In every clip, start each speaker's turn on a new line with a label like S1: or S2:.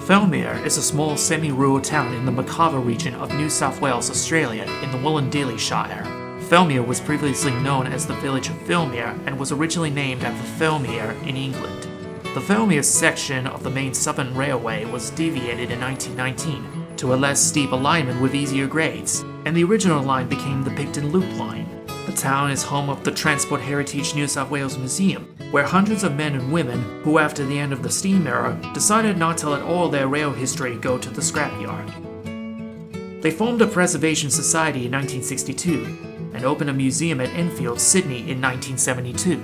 S1: Fellmere is a small semi-rural town in the Macava region of New South Wales, Australia, in the Wollondilly Shire. Fellmere was previously known as the village of Fellmere and was originally named after Fellmere in England. The Fellmere section of the main Southern Railway was deviated in 1919 to a less steep alignment with easier grades, and the original line became the Picton Loop line. The town is home of the Transport Heritage New South Wales Museum, where hundreds of men and women who, after the end of the steam era, decided not to let all their rail history go to the scrapyard. They formed a preservation society in 1962 and opened a museum at Enfield, Sydney in 1972.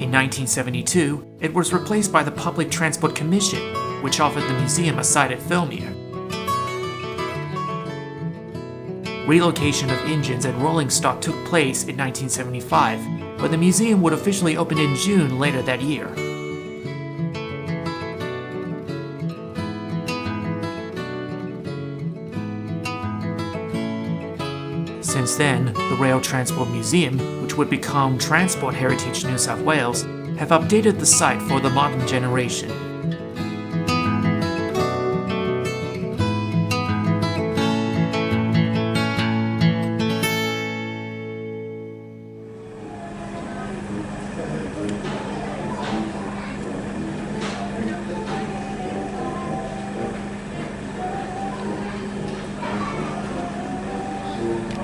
S1: In 1972, it was replaced by the Public Transport Commission, which offered the museum a site at Fellmere. Relocation of engines and rolling stock took place in 1975, but the museum would officially open in June later that year. Since then, the Rail Transport Museum, which would become Transport Heritage New South Wales, have updated the site for the modern generation.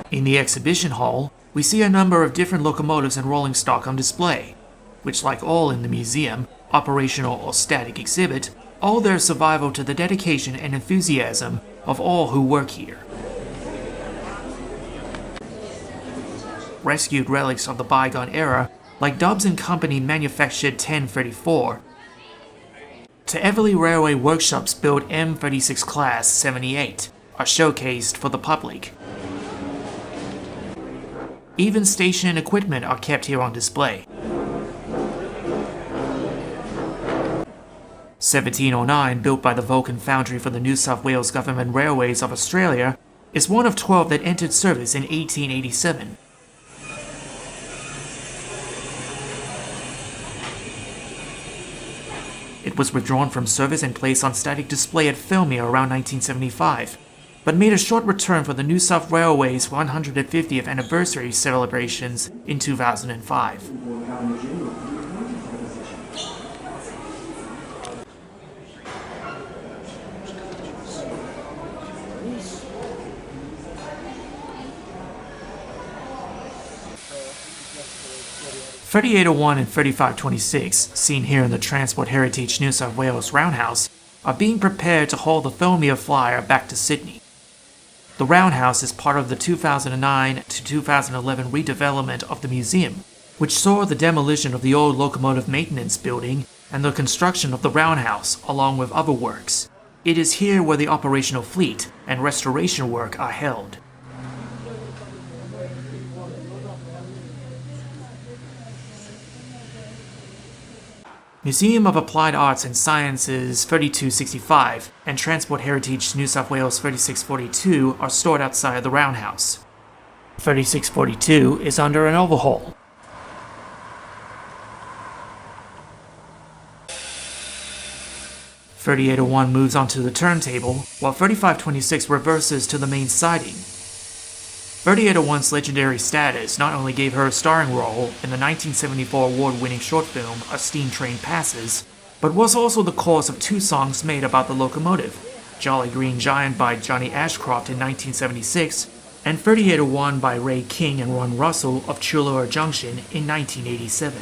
S1: In the exhibition hall, we see a number of different locomotives and rolling stock on display, which, like all in the museum, operational or static exhibit, owe their survival to the dedication and enthusiasm of all who work here. Rescued relics of the bygone era, like Dobbs & Company manufactured 1034, to Everleigh Railway Workshops built M36 Class 78, are showcased for the public. Even station and equipment are kept here on display. 1709, built by the Vulcan Foundry for the New South Wales Government Railways of Australia, is one of 12 that entered service in 1887. It was withdrawn from service and placed on static display at Fellmere around 1975, but made a short return for the New South Railway's 150th anniversary celebrations in 2005. .3801 and 3526, seen here in the Transport Heritage New South Wales Roundhouse, are being prepared to haul the Fellmere Flyer back to Sydney. The Roundhouse is part of the 2009 to 2011 redevelopment of the museum, which saw the demolition of the old locomotive maintenance building and the construction of the Roundhouse, along with other works. It is here where the operational fleet and restoration work are held. Museum of Applied Arts and Sciences 3265 and Transport Heritage New South Wales 3642 are stored outside the Roundhouse. 3642 is under an overhaul. .3801 moves onto the turntable, while 3526 reverses to the main siding. .3801's legendary status not only gave her a starring role in the 1974 award-winning short film A Steam Train Passes, but was also the cause of two songs made about the locomotive, Jolly Green Giant by Johnny Ashcroft in 1976, and 3801 by Ray King and Ron Russell of Chullora Junction in 1987.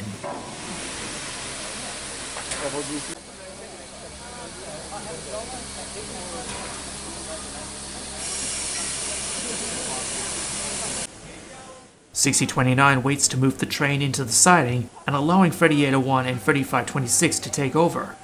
S1: .6029 waits to move the train into the siding and allowing 3801 and 3526 to take over.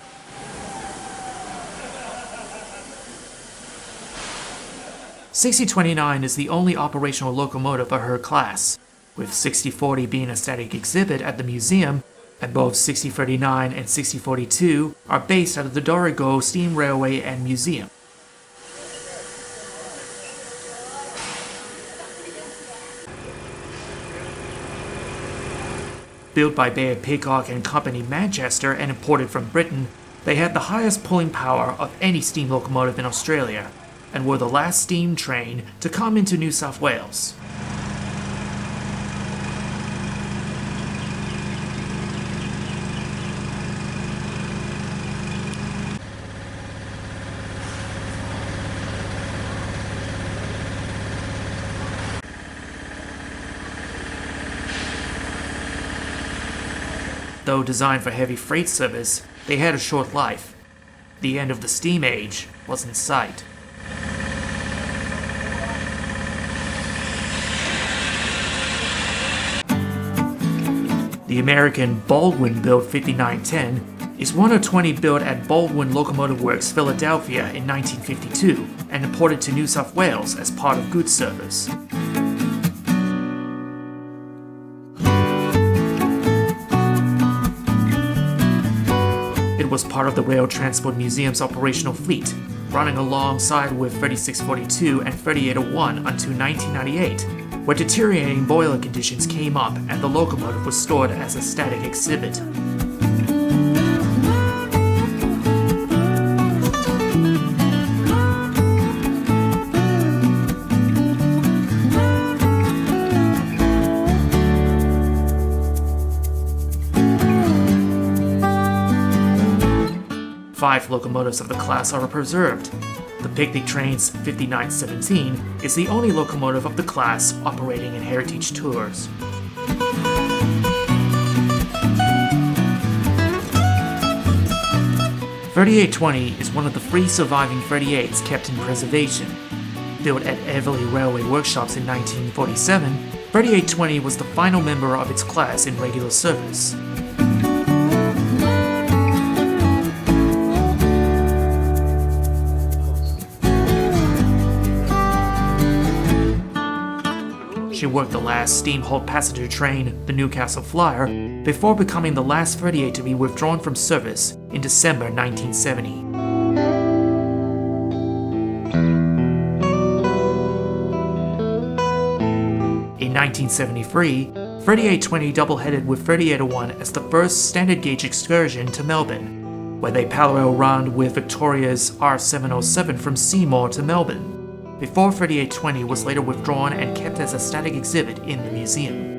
S1: .6029 is the only operational locomotive of her class, with 6040 being a static exhibit at the museum and both 6039 and 6042 are based out of the Dorigo Steam Railway and Museum. Built by Bayard Peacock and Company Manchester and imported from Britain, they had the highest pulling power of any steam locomotive in Australia, and were the last steam train to come into New South Wales. Though designed for heavy freight service, they had a short life. The end of the steam age was in sight. The American Baldwin-built 5910 is one of 20 built at Baldwin Locomotive Works, Philadelphia in 1952 and imported to New South Wales as part of goods service. It was part of the Rail Transport Museum's operational fleet, running alongside with 3642 and 3801 until 1998, where deteriorating boiler conditions came up and the locomotive was stored as a static exhibit. Five locomotives of the class are preserved. The Picnic Train's 5917 is the only locomotive of the class operating in heritage tours. "3820 is one of the 3 surviving 38s kept in preservation. Built at Everleigh Railway Workshops in 1947, 3820 was the final member of its class in regular service. She worked the last steam-hauled passenger train, the Newcastle Flyer, before becoming the last 38 to be withdrawn from service in December 1970. In 1973, 3820 double-headed with 3801 as the first standard gauge excursion to Melbourne, where they parallel run with Victoria's R707 from Seymour to Melbourne, before 3820 was later withdrawn and kept as a static exhibit in the museum.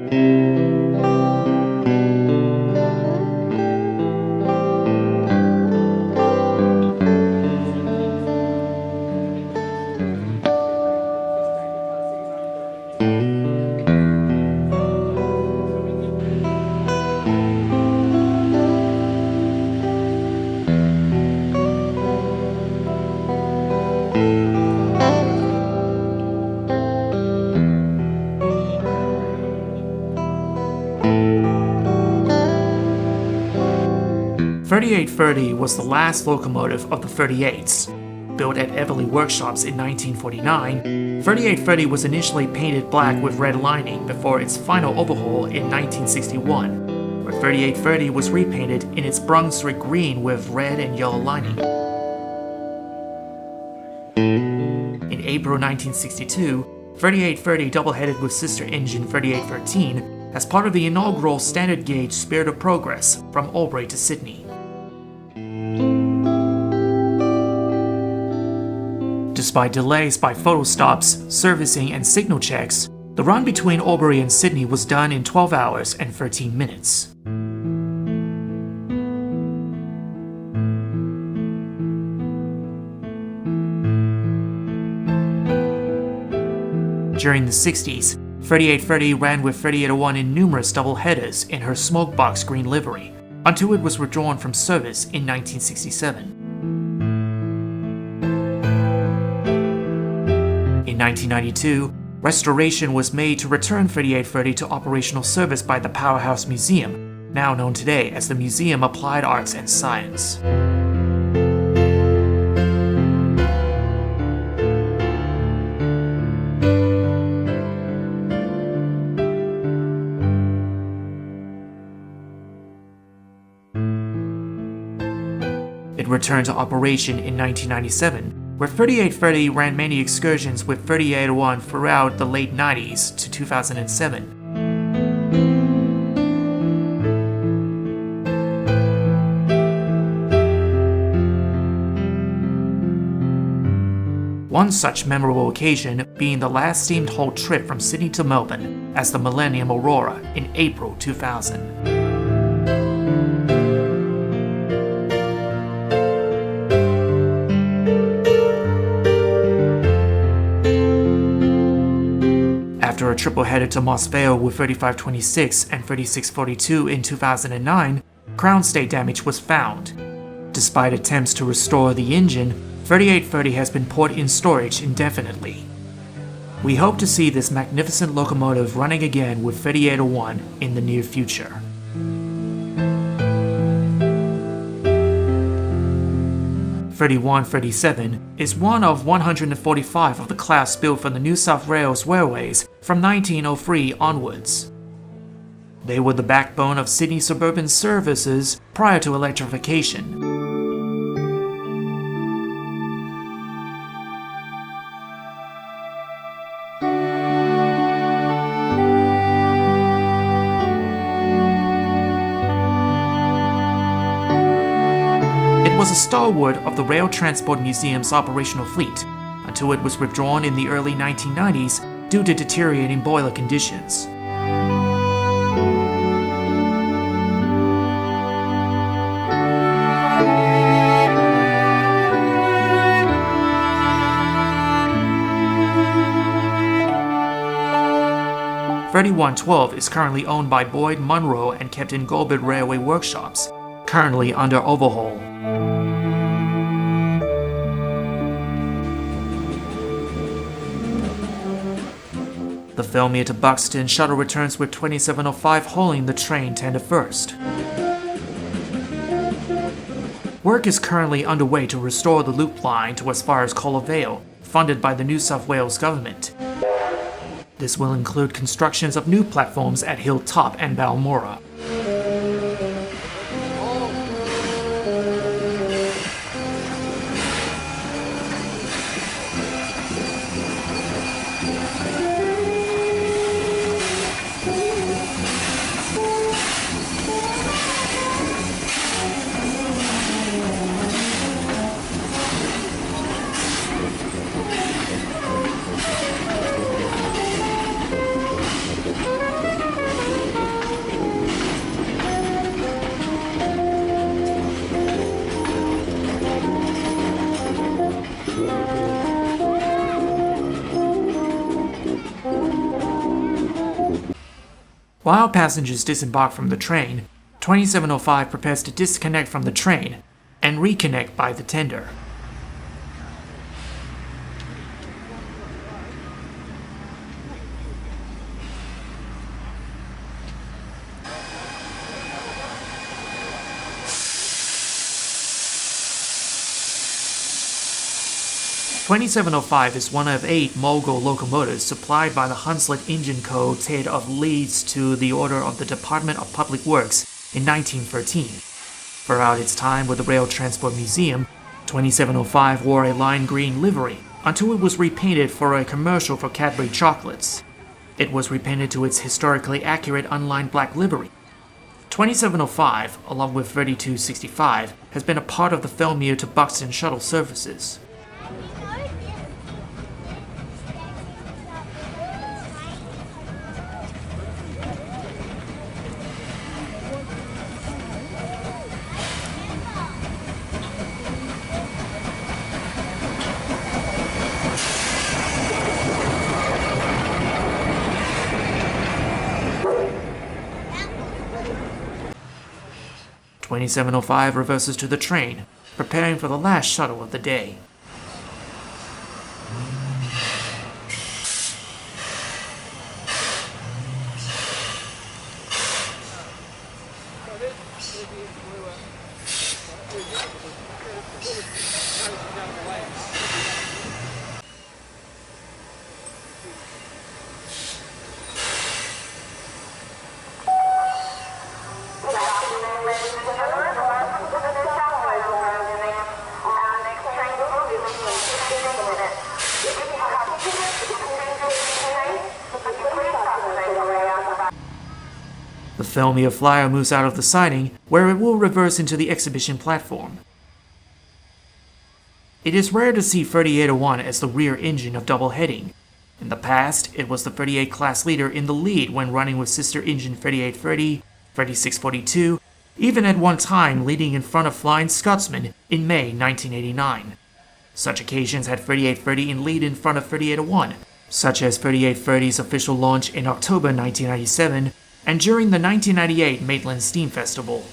S1: "3830 was the last locomotive of the 38s. Built at Everleigh Workshops in 1949, 3830 was initially painted black with red lining before its final overhaul in 1961, where 3830 was repainted in its Brunswick green with red and yellow lining. In April 1962, 3830 double-headed with sister engine 3813 as part of the inaugural standard gauge Spirit of Progress from Albury to Sydney. Despite delays by photo stops, servicing, and signal checks, the run between Albury and Sydney was done in 12 hours and 13 minutes. During the 60s, 3830 ran with 3801 in numerous double-headers in her smokebox green livery, until it was withdrawn from service in 1967. In 1992, restoration was made to return 3830 to operational service by the Powerhouse Museum, now known today as the Museum of Applied Arts and Science. returned to operation in 1997, where 3830 ran many excursions with 3801 throughout the late 90s to 2007. One such memorable occasion being the last steam haul trip from Sydney to Melbourne as the Millennium Aurora in April 2000. After a triple header to Moss Vale with 3526 and 3642 in 2009, crown state damage was found. Despite attempts to restore the engine, 3830 has been put in storage indefinitely. We hope to see this magnificent locomotive running again with 3801 in the near future. "3137 is one of 145 of the class built for the New South Wales Railways from 1903 onwards. They were the backbone of Sydney suburban services prior to electrification. It was a stalwart of the Rail Transport Museum's operational fleet until it was withdrawn in the early 1990s due to deteriorating boiler conditions. "3112 is currently owned by Boyd Munro and kept in Goulburn Railway Workshops, currently under overhaul. The Thirlmere to Buxton shuttle returns with 2705 hauling the train tender first. Work is currently underway to restore the loop line to as far as Colla Vale, funded by the New South Wales Government. This will include constructions of new platforms at Hilltop and Balmora. While passengers disembark from the train, 2705 prepares to disconnect from the train and reconnect by the tender. "2705 is one of 8 Mogul locomotives supplied by the Hunslet Engine Co. Ted of Leeds to the order of the Department of Public Works in 1913. Throughout its time with the Rail Transport Museum, 2705 wore a lime green livery until it was repainted for a commercial for Cadbury chocolates. It was repainted to its historically accurate unlined black livery. 2705, along with 3265, has been a part of the Thirlmere to Buxton shuttle services. "2705 reverses to the train, preparing for the last shuttle of the day. Felmere Flyer moves out of the siding, where it will reverse into the exhibition platform. It is rare to see 3801 as the rear engine of double heading. In the past, it was the 38 class leader in the lead when running with sister engine 3830, 3642, even at one time leading in front of Flying Scotsman in May 1989. Such occasions had 3830 in lead in front of 3801, such as 3830's official launch in October 1997 and during the 1998 Maitland Steam Festival.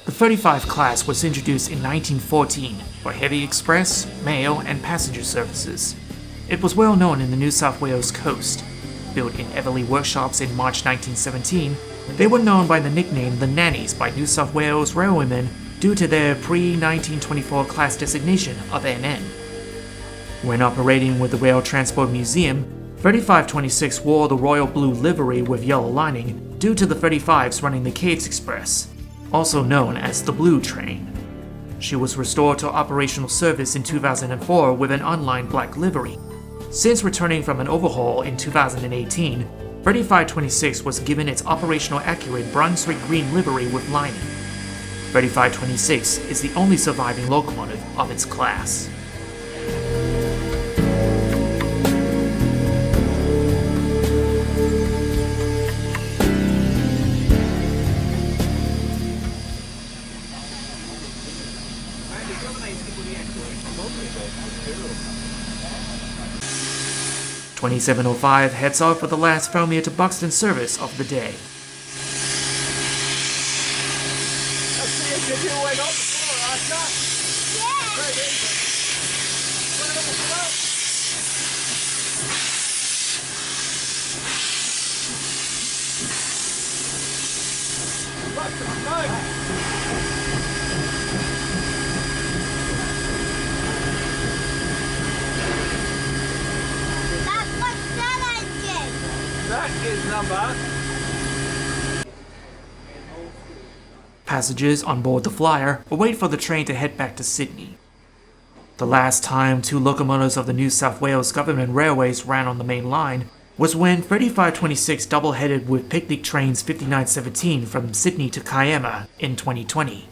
S1: The 35 class was introduced in 1914 for heavy express, mail, and passenger services. It was well known in the New South Wales coast. Built in Everleigh workshops in March 1917, they were known by the nickname the Nannies by New South Wales railwaymen due to their pre-1924 class designation of NN. When operating with the Rail Transport Museum, 3526 wore the royal blue livery with yellow lining due to the 35s running the Caves Express, also known as the Blue Train. She was restored to operational service in 2004 with an unlined black livery. Since returning from an overhaul in 2018, 3526 was given its operational accurate Brunswick green livery with lining. 3526 is the only surviving locomotive of its class. "2705 heads off for the last Felmere to Buxton service of the day. Passengers on board the Flyer await for the train to head back to Sydney. The last time two locomotives of the New South Wales Government Railways ran on the main line was when 3526 double-headed with Picnic Trains 5917 from Sydney to Kiama in 2020.